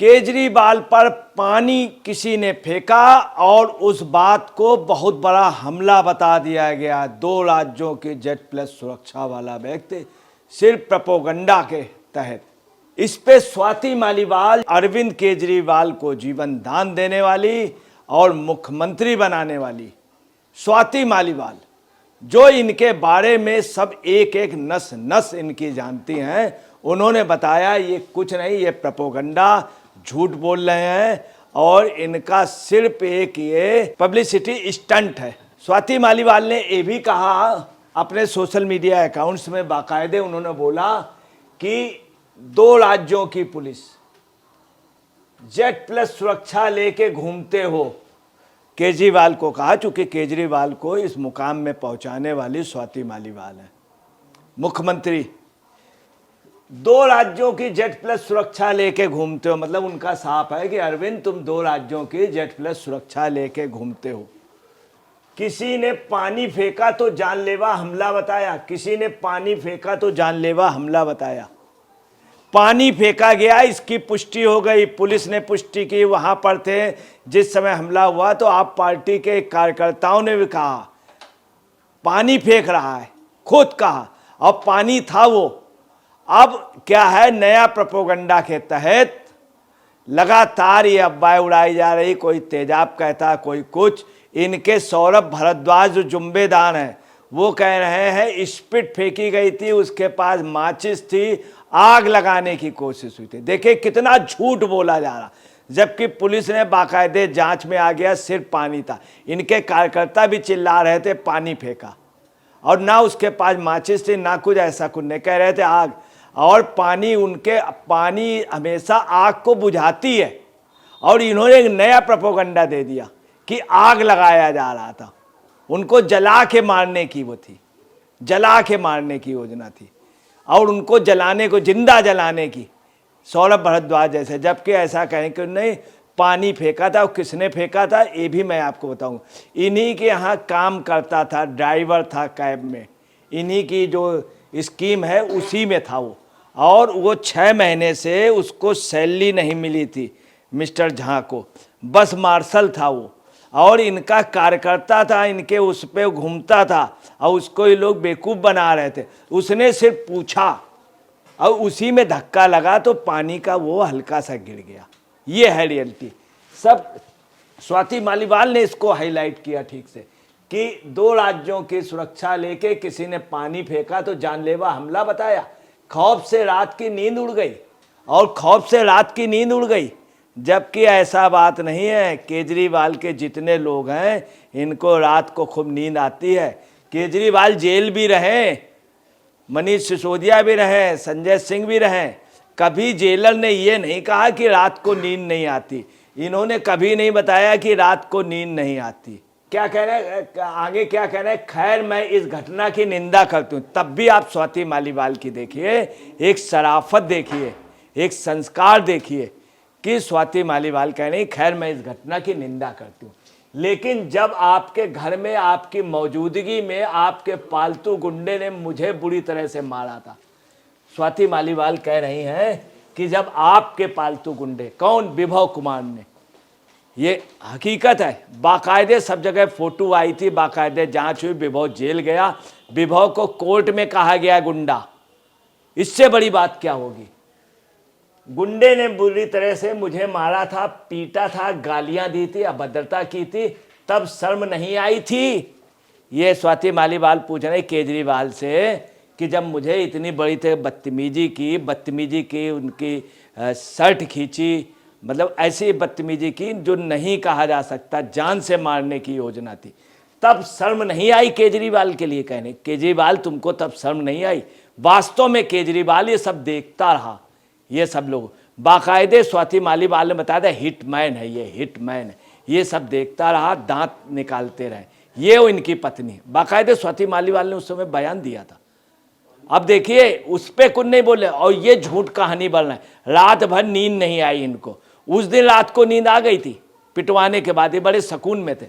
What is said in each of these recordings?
केजरीवाल पर पानी किसी ने फेंका और उस बात को बहुत बड़ा हमला बता दिया गया। 2 राज्यों की जेड प्लस सुरक्षा वाला व्यक्ति सिर्फ प्रोपेगेंडा के तहत। इस पे स्वाति मालीवाल अरविंद केजरीवाल को जीवन दान देने वाली और मुख्यमंत्री बनाने वाली स्वाति मालीवाल, जो इनके बारे में सब एक एक नस नस इनकी जानती हैं, उन्होंने बताया ये कुछ नहीं, ये प्रोपेगेंडा, झूठ बोल रहे हैं और इनका सिर्फ एक ये पब्लिसिटी स्टंट है। स्वाति मालीवाल ने ये भी कहा अपने सोशल मीडिया अकाउंट्स में, बाकायदे उन्होंने बोला कि 2 राज्यों की पुलिस जेड प्लस सुरक्षा लेके घूमते हो। केजरीवाल को कहा, चूंकि केजरीवाल को इस मुकाम में पहुंचाने वाली स्वाति मालीवाल है मुख्यमंत्री। 2 राज्यों की जेड प्लस सुरक्षा लेके घूमते हो, मतलब उनका साफ है कि अरविंद तुम 2 राज्यों की जेड प्लस सुरक्षा लेके घूमते हो। किसी ने पानी फेंका तो जानलेवा हमला बताया, किसी ने पानी फेंका तो जानलेवा हमला बताया। पानी फेंका गया, इसकी पुष्टि हो गई, पुलिस ने पुष्टि की, वहां पर थे जिस समय हमला हुआ। तो आप पार्टी के कार्यकर्ताओं ने भी कहा पानी फेंक रहा है, खुद कहा, और पानी था वो। अब क्या है, नया प्रोपेगेंडा के तहत लगातार ये अफवाहें उड़ाई जा रही, कोई तेजाब कहता, कोई कुछ। इनके सौरभ भारद्वाज जो जुम्बेदार हैं वो कह रहे हैं स्पिट फेंकी गई थी, उसके पास माचिस थी, आग लगाने की कोशिश हुई थी। देखिए कितना झूठ बोला जा रहा, जबकि पुलिस ने बाकायदे जांच में आ गया सिर्फ पानी था। इनके कार्यकर्ता भी चिल्ला रहे थे पानी फेंका, और ना उसके पास माचिस थी ना कुछ, ऐसा कुछ नहीं, कह रहे थे आग। और पानी हमेशा आग को बुझाती है, और इन्होंने एक नया प्रोपेगेंडा दे दिया कि आग लगाया जा रहा था। उनको जला के मारने की वो थी, जला के मारने की योजना थी, और उनको जलाने को, जिंदा जलाने की, सौरभ भारद्वाज जैसे। जबकि ऐसा कहें कि नहीं, पानी फेंका था, और किसने फेंका था ये भी मैं आपको बताऊं। इन्हीं के यहाँ काम करता था, ड्राइवर था कैब में, इन्हीं की जो स्कीम है उसी में था वो। और वो 6 महीने से उसको सैलरी नहीं मिली थी मिस्टर झा को, बस मार्शल था वो, और इनका कार्यकर्ता था, इनके उस पर घूमता था, और उसको ये लोग बेवकूफ़ बना रहे थे। उसने सिर्फ पूछा और उसी में धक्का लगा तो पानी का वो हल्का सा गिर गया। ये है रियलिटी। सब स्वाति मालीवाल ने इसको हाईलाइट किया ठीक से कि 2 राज्यों की सुरक्षा लेके किसी ने पानी फेंका तो जानलेवा हमला बताया। खौफ से रात की नींद उड़ गई, और खौफ से रात की नींद उड़ गई, जबकि ऐसा बात नहीं है। केजरीवाल के जितने लोग हैं इनको रात को खूब नींद आती है। केजरीवाल जेल भी रहे, मनीष सिसोदिया भी रहे, संजय सिंह भी रहे, कभी जेलर ने ये नहीं कहा कि रात को नींद नहीं आती। इन्होंने कभी नहीं बताया कि रात को नींद नहीं आती। क्या कह रहे हैं आगे, क्या कह रहे हैं, खैर मैं इस घटना की निंदा करती हूँ। तब भी आप स्वाति मालीवाल की देखिए, एक शराफत देखिए, एक संस्कार देखिए कि स्वाति मालीवाल कह रही खैर मैं इस घटना की निंदा करती हूँ। लेकिन जब आपके घर में, आपकी मौजूदगी में आपके पालतू गुंडे ने मुझे बुरी तरह से मारा था, स्वाति मालीवाल कह रही हैं कि जब आपके पालतू गुंडे, कौन, विभव कुमार ने, ये हकीकत है, बाकायदे सब जगह फोटो आई थी, बाकायदे जांच हुई, विभव जेल गया, विभव को कोर्ट में कहा गया गुंडा। इससे बड़ी बात क्या होगी। गुंडे ने बुरी तरह से मुझे मारा था, पीटा था, गालियां दी थी, अभद्रता की थी, तब शर्म नहीं आई थी। ये स्वाति मालीवाल पूछ रहे केजरीवाल से कि जब मुझे इतनी बड़ी तरह बदतमीजी की, उनकी शर्ट खींची, मतलब ऐसी बदतमीजी की जो नहीं कहा जा सकता, जान से मारने की योजना थी, तब शर्म नहीं आई केजरीवाल के लिए कहने। केजरीवाल तुमको तब शर्म नहीं आई। वास्तव में केजरीवाल ये सब देखता रहा, ये सब लोग बाकायदे स्वाति मालीवाल ने बताया था हिटमैन है, ये हिटमैन है, ये सब देखता रहा, दांत निकालते रहे। ये वो इनकी पत्नी, बाकायदे स्वाति मालीवाल ने उस समय बयान दिया था। अब देखिए उस पर कुछ नहीं बोले, और ये झूठ कहानी बन रहा है। रात भर नींद नहीं आई इनको, उस दिन रात को नींद आ गई थी, पिटवाने के बाद ये बड़े सुकून में थे।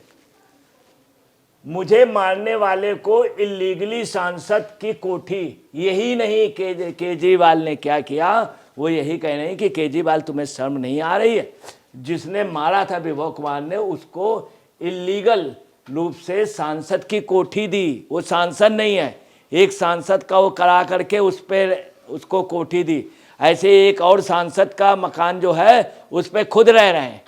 मुझे मारने वाले को इलीगली सांसद की कोठी, यही नहीं केजरीवाल ने क्या किया, वो यही कह रहे हैं कि केजरीवाल तुम्हें शर्म नहीं आ रही है, जिसने मारा था विभव कुमार ने उसको इलीगल रूप से सांसद की कोठी दी। वो सांसद नहीं है, एक सांसद का वो करा करके उस पर उसको कोठी दी। ऐसे एक और सांसद का मकान जो है उस पर खुद रह रहे हैं।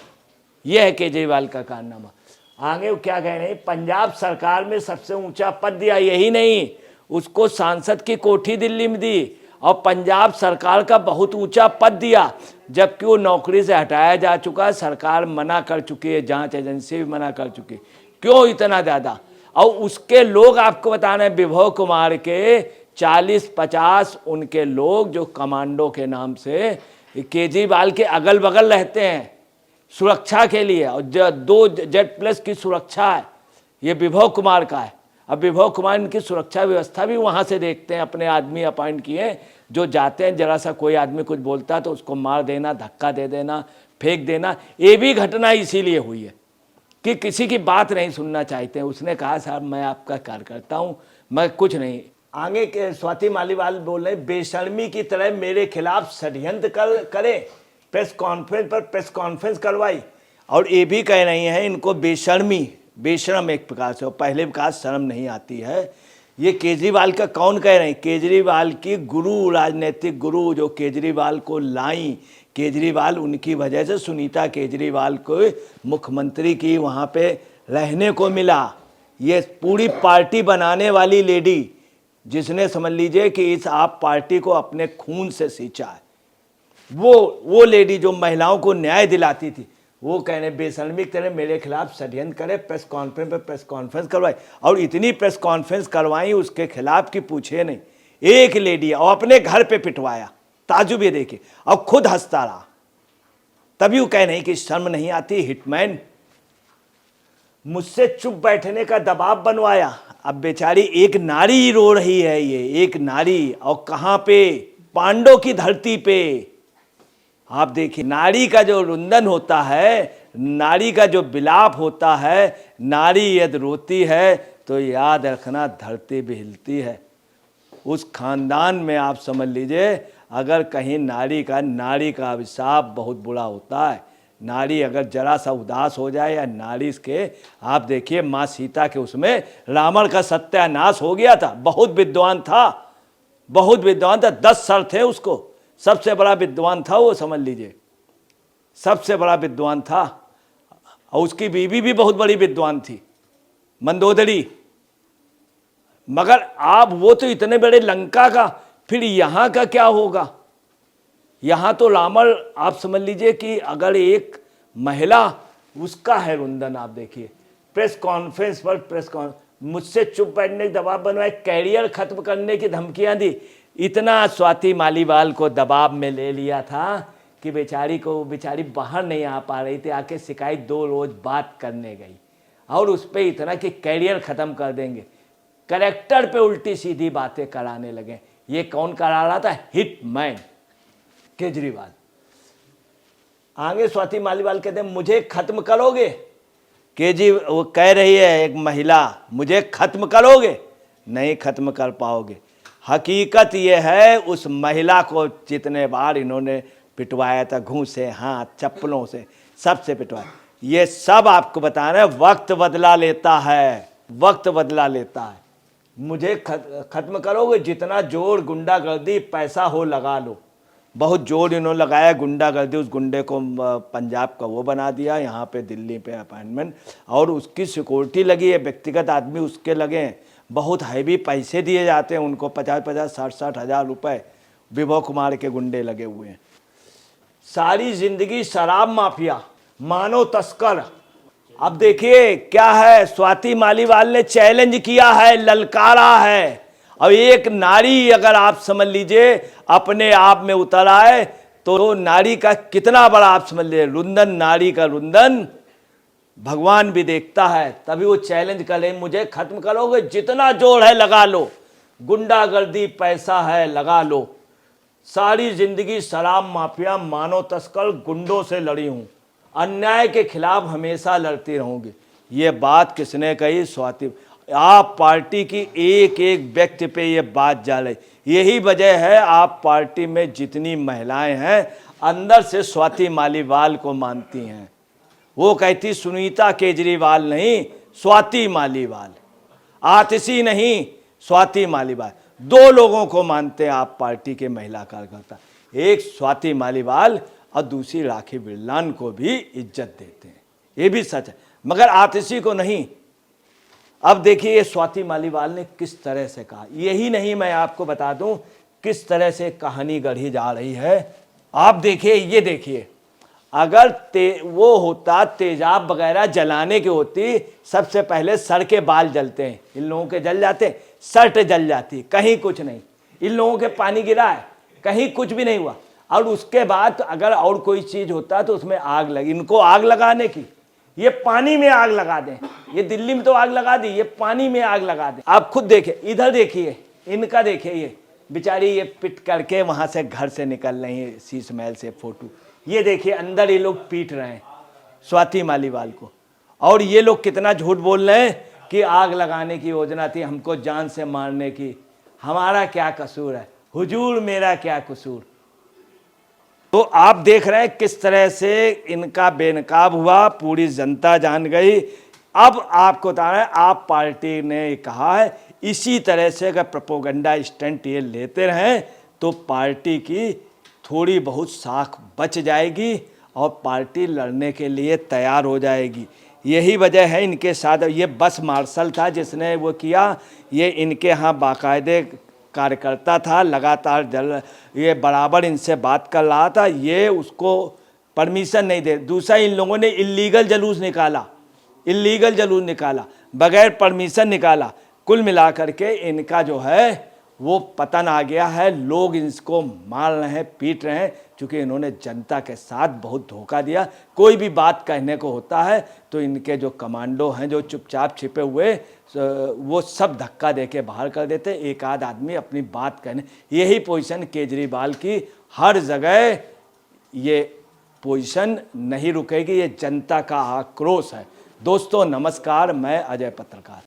यह है केजरीवाल का कारनामा। आगे वो क्या कह रहे हैं, पंजाब सरकार में सबसे ऊंचा पद दिया, यही नहीं उसको सांसद की कोठी दिल्ली में दी और पंजाब सरकार का बहुत ऊंचा पद दिया, जबकि वो नौकरी से हटाया जा चुका है। सरकार मना कर चुकी है, जांच एजेंसी भी मना कर चुकी। क्यों इतना ज़्यादा? और उसके लोग आपको बता रहे हैं, विभव कुमार के 40-50 उनके लोग जो कमांडो के नाम से केजरीवाल के अगल बगल रहते हैं सुरक्षा के लिए, और 2 जेड+ की सुरक्षा है, ये विभव कुमार का है। अब विभव कुमार इनकी सुरक्षा व्यवस्था भी वहाँ से देखते हैं, अपने आदमी अपॉइंट किए जो जाते हैं, जरा सा कोई आदमी कुछ बोलता है तो उसको मार देना, धक्का दे देना, फेंक देना। ये भी घटना इसीलिए हुई है कि किसी की बात नहीं सुनना चाहते हैं। उसने कहा साहब मैं आपका कार्यकर्ता हूँ, मैं कुछ नहीं। आगे के स्वाति मालीवाल बोल रहे बेशर्मी की तरह मेरे खिलाफ षड्यंत्र करें, प्रेस कॉन्फ्रेंस पर प्रेस कॉन्फ्रेंस करवाई, और ये भी कह रही हैं इनको बेशर्म एक प्रकार से, और पहले प्रकार शर्म नहीं आती है। ये केजरीवाल का कौन कह रहे हैं? केजरीवाल की गुरु, राजनीतिक गुरु जो केजरीवाल को लाई, केजरीवाल उनकी वजह से सुनीता केजरीवाल को मुख्यमंत्री की वहाँ पे रहने को मिला। ये पूरी पार्टी बनाने वाली लेडी, जिसने समझ लीजिए कि इस आप पार्टी को अपने खून से सींचा है, वो लेडी जो महिलाओं को न्याय दिलाती थी, वो कहने बेशर्मी की तरह मेरे खिलाफ षड्यंत्र करे, प्रेस कॉन्फ्रेंस पर प्रेस कॉन्फ्रेंस करवाई, और इतनी प्रेस कॉन्फ्रेंस करवाई उसके खिलाफ कि पूछे नहीं। एक लेडी, और अपने घर पे पिटवाया, ताजुब ये देखिए, और खुद हंसता रहा। तभी वो कह नहीं कि शर्म नहीं आती। हिटमैन मुझसे चुप बैठने का दबाव बनवाया। अब बेचारी एक नारी रो रही है, ये एक नारी, और कहाँ पे? पांडव की धरती पे। आप देखिए, नारी का जो रुंदन होता है, नारी का जो विलाप होता है, नारी यदि रोती है तो याद रखना धरती भी हिलती है। उस खानदान में आप समझ लीजिए, अगर कहीं नारी का अभिशाप बहुत बुरा होता है। नारी अगर जरा सा उदास हो जाए, या नारी इसके, आप देखिए माँ सीता के उसमें रावण का सत्यानाश हो गया था। बहुत विद्वान था, 10 सर थे उसको, सबसे बड़ा विद्वान था वो, समझ लीजिए सबसे बड़ा विद्वान था। और उसकी बीवी भी बहुत बड़ी विद्वान थी, मंदोदरी। मगर आप वो तो इतने बड़े लंका का, फिर यहाँ का क्या होगा? यहाँ तो रावण, आप समझ लीजिए कि अगर एक महिला, उसका है रुंदन। आप देखिए प्रेस कॉन्फ्रेंस पर मुझसे चुप बैठने का दबाव बनवाए, कैरियर खत्म करने की धमकियां दी। इतना स्वाति मालीवाल को दबाव में ले लिया था कि बेचारी बाहर नहीं आ पा रही थी। आके शिकायत 2 रोज बात करने गई, और उस पर इतना कि कैरियर ख़त्म कर देंगे, करेक्टर पे उल्टी सीधी बातें कराने लगे। ये कौन करा रहा था? हिटमैन केजरीवाल। आगे स्वाति मालीवाल कहते हैं मुझे खत्म करोगे? वो कह रही है एक महिला, मुझे खत्म करोगे? नहीं खत्म कर पाओगे। हकीकत ये है, उस महिला को जितने बार इन्होंने पिटवाया था, घूंसे, हाथ, चप्पलों से, सबसे पिटवाया। ये सब आपको बता रहे हैं, वक्त बदला लेता है, वक्त बदला लेता है। मुझे खत्म करोगे? जितना जोर गुंडागर्दी, पैसा हो लगा लो। बहुत जोर इन्होंने लगाया गुंडागर्दी, उस गुंडे को पंजाब का वो बना दिया, यहाँ पे दिल्ली पे अपॉइंटमेंट, और उसकी सिक्योरिटी लगी है, व्यक्तिगत आदमी उसके लगे हैं, बहुत हैवी पैसे दिए जाते हैं उनको, 50-50, 60-60 हज़ार रुपये विभव कुमार के गुंडे लगे हुए हैं। सारी जिंदगी शराब माफिया, मानव तस्कर। अब देखिए क्या है, स्वाति मालीवाल ने चैलेंज किया है, ललकारा है। और एक नारी अगर आप समझ लीजिए अपने आप में उतर आए, तो नारी का कितना बड़ा आप समझ लीजिए रुंदन, नारी का रुंदन भगवान भी देखता है। तभी वो चैलेंज करे, मुझे खत्म करोगे? जितना जोर है लगा लो, गुंडागर्दी, पैसा है लगा लो। सारी जिंदगी शराब माफिया, मानव तस्कर, गुंडों से लड़ी हूं, अन्याय के खिलाफ हमेशा लड़ती रहूंगी। ये बात किसने कही? स्वाति। आप पार्टी की एक एक व्यक्ति पे ये बात जा रही। यही वजह है आप पार्टी में जितनी महिलाएं हैं अंदर से स्वाति मालीवाल को मानती हैं। वो कहती सुनीता केजरीवाल नहीं, स्वाति मालीवाल, आतिशी नहीं, स्वाति मालीवाल। दो लोगों को मानते हैं आप पार्टी के महिला कार्यकर्ता, एक स्वाति मालीवाल और दूसरी राखी बिरलान को भी इज्जत देते हैं, ये भी सच है, मगर आतिशी को नहीं। अब देखिए स्वाति मालीवाल ने किस तरह से कहा, यही नहीं मैं आपको बता दूं किस तरह से कहानी गढ़ी जा रही है। आप देखिए, ये देखिए, अगर वो होता तेजाब वगैरह जलाने की होती, सबसे पहले सर के बाल जलते हैं, इन लोगों के जल जाते, शर्ट जल जाती, कहीं कुछ नहीं। इन लोगों के पानी गिरा है, कहीं कुछ भी नहीं हुआ। और उसके बाद अगर और कोई चीज होता तो उसमें आग लगी। इनको आग लगाने की, ये पानी में आग लगा दें। ये दिल्ली में तो आग लगा दी, ये पानी में आग लगा दें। आप खुद देखिए, इधर देखिए, इनका देखिए, ये बेचारी ये पिट करके वहां से घर से निकल रही है शीश महल से फोटो। ये देखिए अंदर ये लोग पीट रहे हैं स्वाति मालीवाल को। और ये लोग कितना झूठ बोल रहे हैं कि आग लगाने की योजना थी, हमको जान से मारने की। हमारा क्या कसूर है हुजूर, मेरा क्या कसूर। तो आप देख रहे हैं किस तरह से इनका बेनकाब हुआ, पूरी जनता जान गई। अब आपको बता रहे हैं, आप पार्टी ने कहा है इसी तरह से अगर प्रोपोगंडा स्टंट ये लेते रहें तो पार्टी की थोड़ी बहुत साख बच जाएगी और पार्टी लड़ने के लिए तैयार हो जाएगी। यही वजह है इनके साथ ये बस मार्शल था जिसने वो किया, ये इनके यहाँ बाकायदे कार्यकर्ता था, लगातार ये बराबर इनसे बात कर रहा था, ये उसको परमिशन नहीं दे। दूसरा, इन लोगों ने इल्लीगल जुलूस निकाला, बगैर परमिशन निकाला। कुल मिलाकर के इनका जो है वो पतन आ गया है। लोग इसको मार रहे हैं, पीट रहे हैं, क्योंकि इन्होंने जनता के साथ बहुत धोखा दिया। कोई भी बात कहने को होता है तो इनके जो कमांडो हैं, जो चुपचाप छिपे हुए, वो सब धक्का देके बाहर कर देते। एक आध आदमी अपनी बात कहने, यही पोजीशन केजरीवाल की हर जगह, ये पोजीशन नहीं रुकेगी। ये जनता का आक्रोश है। दोस्तों नमस्कार, मैं अजय पत्रकार।